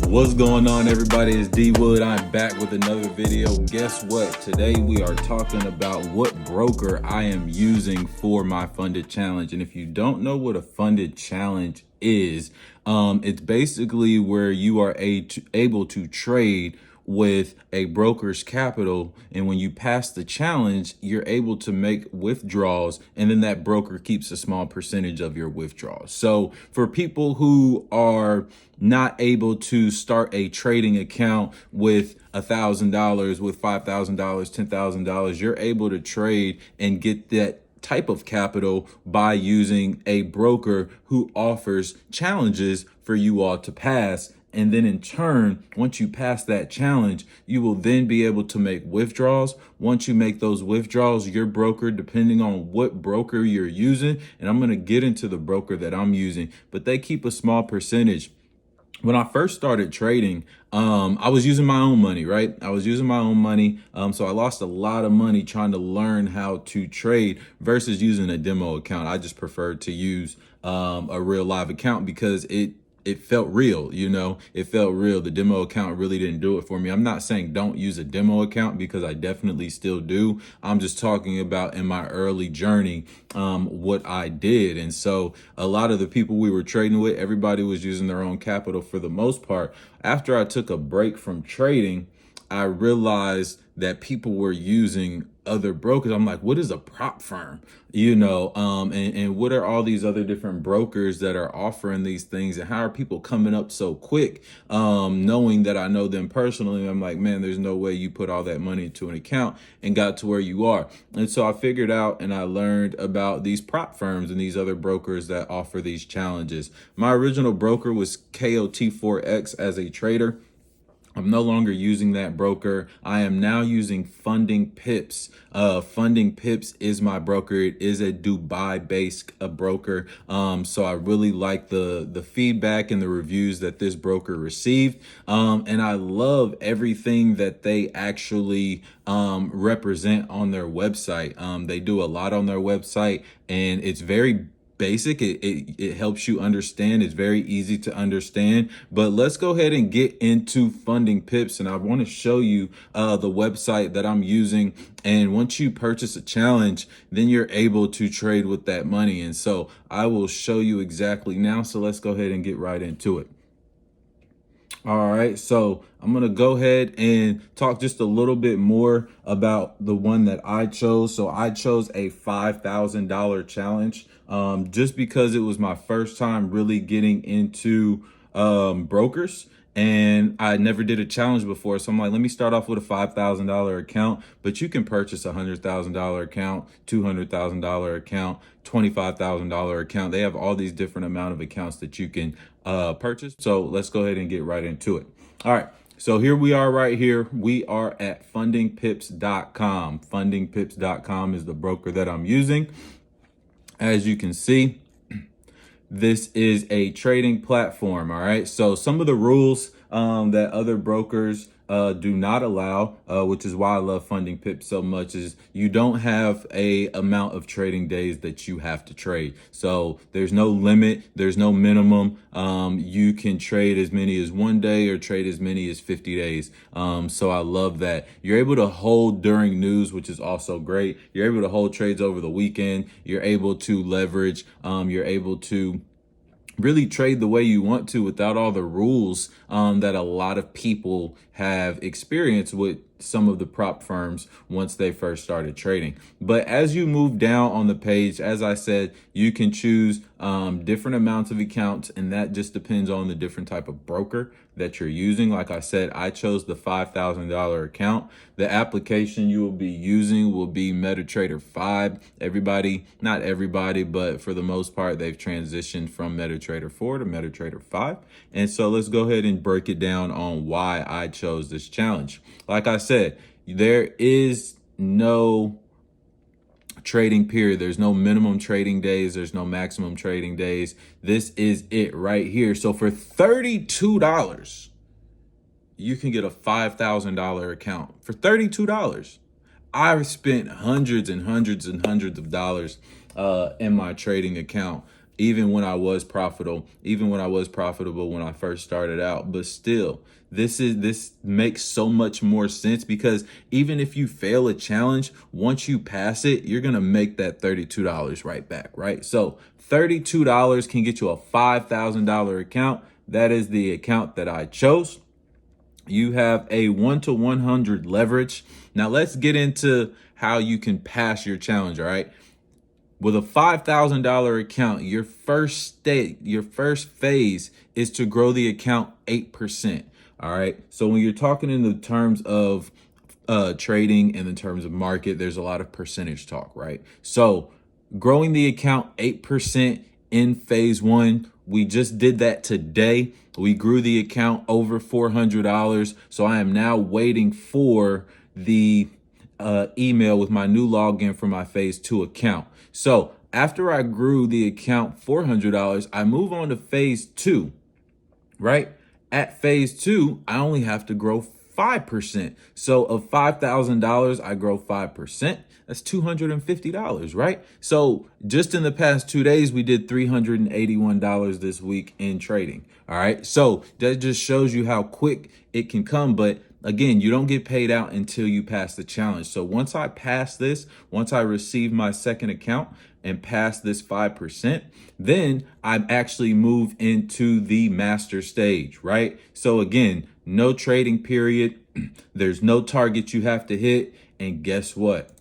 What's going on, everybody? It's DWood. I'm back with another video. Guess what? Today we are talking about what broker I am using for my funded challenge. And if you don't know what a funded challenge is, it's basically where you are able to trade with a broker's capital, and when you pass the challenge, you're able to make withdrawals, and then that broker keeps a small percentage of your withdrawals. So for people who are not able to start a trading account with $1,000, with $5,000, $10,000, you're able to trade and get that type of capital by using a broker who offers challenges for you all to pass. And then in turn, once you pass that challenge, you will then be able to make withdrawals. Once you make those withdrawals, your broker, depending on what broker you're using, and I'm going to get into the broker that I'm using, but they keep a small percentage. When I first started trading, I was using my own money, right? I was using my own money. So I lost a lot of money trying to learn how to trade versus using a demo account. I just preferred to use a real live account because it felt real, it felt real. The demo account really didn't do it for me. I'm not saying don't use a demo account because I definitely still do. I'm just talking about in my early journey, what I did. And so a lot of the people we were trading with, everybody was using their own capital for the most part. After I took a break from trading, I realized that people were using other brokers. I'm like, what is a prop firm? And what are all these other different brokers that are offering these things, and how are people coming up so quick? Knowing that I know them personally, I'm like, man, there's no way you put all that money into an account and got to where you are. And so I figured out and I learned about these prop firms and these other brokers that offer these challenges. My original broker was KOT4X as a trader. I'm no longer using that broker. I am now using FUNDINGPIPS. FUNDINGPIPS is my broker. It is a Dubai-based broker. So I really like the feedback and the reviews that this broker received. And I love everything that they actually represent on their website. They do a lot on their website, and it's very basic. It helps you understand. It's very easy to understand. But let's go ahead and get into FUNDINGPIPS, and I want to show you the website that I'm using. And once you purchase a challenge, then you're able to trade with that money. And so I will show you exactly now. So let's go ahead and get right into it. All right, so I'm going to go ahead and talk just a little bit more about the one that I chose. So I chose a $5,000 challenge just because it was my first time really getting into brokers. And I never did a challenge before. So I'm like, let me start off with a $5,000 account, but you can purchase a $100,000 account, $200,000 account, $25,000 account. They have all these different amount of accounts that you can purchase. So let's go ahead and get right into it. All right. So here we are right here. We are at fundingpips.com. Fundingpips.com is the broker that I'm using. As you can see, this is a trading platform. All right. So some of the rules that other brokers do not allow, which is why I love FUNDINGPIPS so much, is you don't have a amount of trading days that you have to trade. So there's no limit. There's no minimum. You can trade as many as 1 day or trade as many as 50 days. So I love that. You're able to hold during news, which is also great. You're able to hold trades over the weekend. You're able to leverage. You're able to really trade the way you want to without all the rules that a lot of people have experienced with some of the prop firms once they first started trading. But as you move down on the page, as I said, you can choose different amounts of accounts, and that just depends on the different type of broker that you're using. Like I said, I chose the $5,000 account. The application you will be using will be MetaTrader 5. Not everybody, but for the most part, they've transitioned from MetaTrader 4 to MetaTrader 5. And so let's go ahead and break it down on why I chose this challenge. Like I said, there is no trading period. There's no minimum trading days. There's no maximum trading days. This is it right here. So for $32, you can get a $5,000 account for $32. I've spent hundreds and hundreds and hundreds of dollars in my trading account even when I was profitable, when I first started out. But still, this makes so much more sense, because even if you fail a challenge, once you pass it, you're gonna make that $32 right back, right? So $32 can get you a $5,000 account. That is the account that I chose. You have a 1 to 100 leverage. Now let's get into how you can pass your challenge. All right. With a $5,000 account, your first phase is to grow the account 8%. All right. So when you're talking in the terms of trading and in terms of market, there's a lot of percentage talk, right? So growing the account 8% in phase one, we just did that today. We grew the account over $400. So I am now waiting for the email with my new login for my phase two account. So after I grew the account $400, I move on to phase two, right? At phase two, I only have to grow 5%. So of $5,000, I grow 5%. That's $250, right? So just in the past 2 days, we did $381 this week in trading. All right. So that just shows you how quick it can come. But again, you don't get paid out until you pass the challenge. So once I pass this, once I receive my second account and pass this 5%, then I actually move into the master stage, right? So again, no trading period. There's no target you have to hit. And guess what?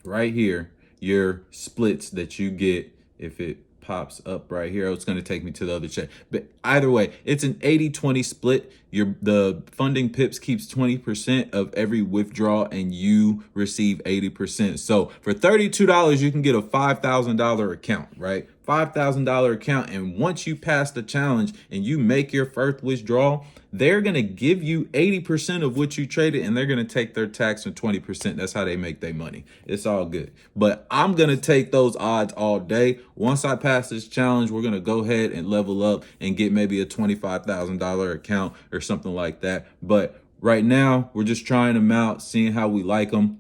Right here, your splits that you get, if it pops up right here, it's going to take me to the other check. But either way, it's an 80-20 split. The funding pips keeps 20% of every withdrawal and you receive 80%. So for $32, you can get a $5,000 account, right? $5,000 account. And once you pass the challenge and you make your first withdrawal, they're going to give you 80% of what you traded, and they're going to take their tax and 20%. That's how they make their money. It's all good. But I'm going to take those odds all day. Once I pass this challenge, we're going to go ahead and level up and get maybe a $25,000 account or something like that. But right now, we're just trying them out, seeing how we like them.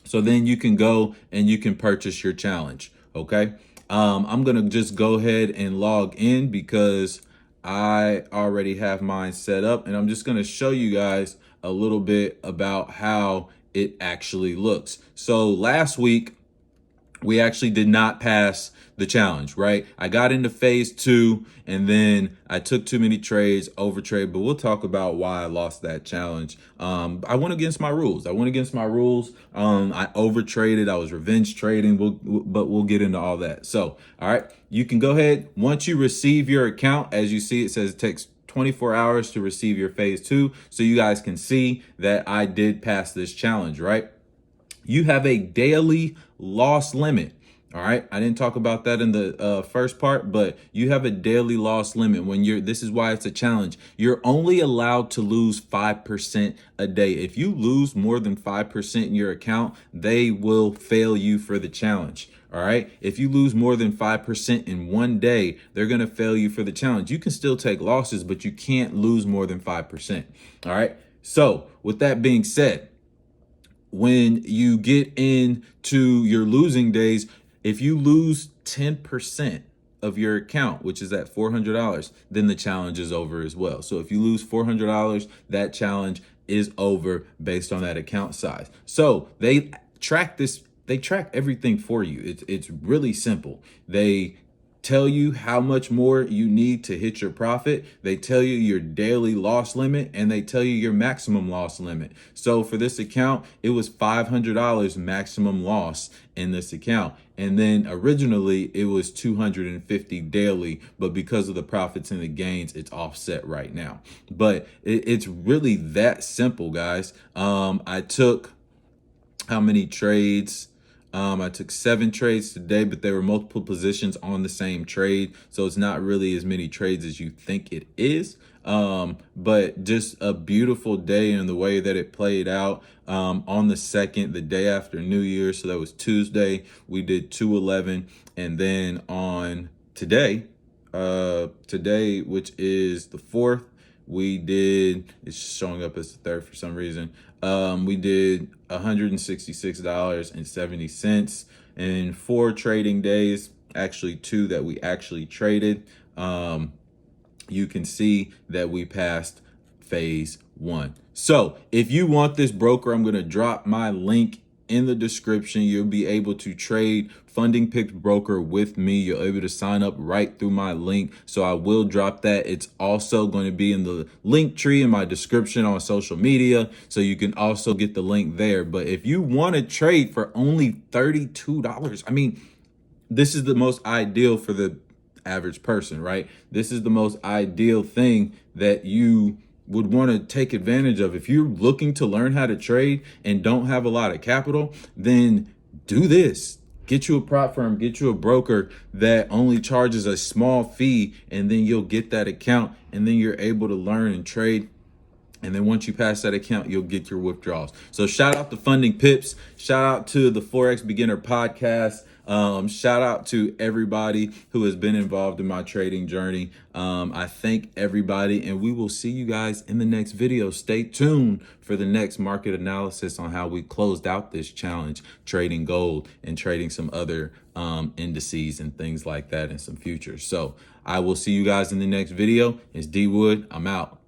So then you can go and you can purchase your challenge. Okay. I'm going to just go ahead and log in because I already have mine set up, and I'm just going to show you guys a little bit about how it actually looks. So last week, we actually did not pass the challenge, right? I got into phase two and then I took too many trades, overtrade, but we'll talk about why I lost that challenge. I went against my rules. I overtraded. I was revenge trading, but we'll get into all that. So, all right, you can go ahead. Once you receive your account, as you see, it says it takes 24 hours to receive your phase two. So you guys can see that I did pass this challenge, right? You have a daily loss limit. All right. I didn't talk about that in the first part, but you have a daily loss limit this is why it's a challenge. You're only allowed to lose 5% a day. If you lose more than 5% in your account, they will fail you for the challenge. All right. If you lose more than 5% in one day, they're going to fail you for the challenge. You can still take losses, but you can't lose more than 5%. All right. So with that being said, when you get into your losing days, if you lose 10% of your account, which is at $400, then the challenge is over as well. So if you lose $400, that challenge is over based on that account size. So they track everything for you. It's really simple. They tell you how much more you need to hit your profit. They tell you your daily loss limit, and they tell you your maximum loss limit. So for this account, it was $500 maximum loss in this account. And then originally it was $250 daily, but because of the profits and the gains, it's offset right now. But it's really that simple, guys. I took how many trades? I took 7 trades today, but there were multiple positions on the same trade. So it's not really as many trades as you think it is. But just a beautiful day in the way that it played out. On the 2nd, the day after New Year's, so that was Tuesday, we did 211. And then on today, which is the 4th, it's showing up as the 3rd for some reason. We did $166.70 in 4 trading days. actually two that we actually traded. You can see that we passed phase 1. So if you want this broker, I'm going to drop my link in the description. You'll be able to trade FundingPips broker with me. You're able to sign up right through my link. So I will drop that. It's also going to be in the link tree in my description on social media. So you can also get the link there. But if you want to trade for only $32, I mean, this is the most ideal for the average person, right? This is the most ideal thing that you would want to take advantage of. If you're looking to learn how to trade and don't have a lot of capital, then do this. Get you a prop firm, get you a broker that only charges a small fee, and then you'll get that account, and then you're able to learn and trade. And then once you pass that account, you'll get your withdrawals. So shout out to Funding Pips. Shout out to the Forex Beginner Podcast. Shout out to everybody who has been involved in my trading journey. I thank everybody, and we will see you guys in the next video. Stay tuned for the next market analysis on how we closed out this challenge, trading gold and trading some other indices and things like that, and some futures. So I will see you guys in the next video. It's DWood. I'm out.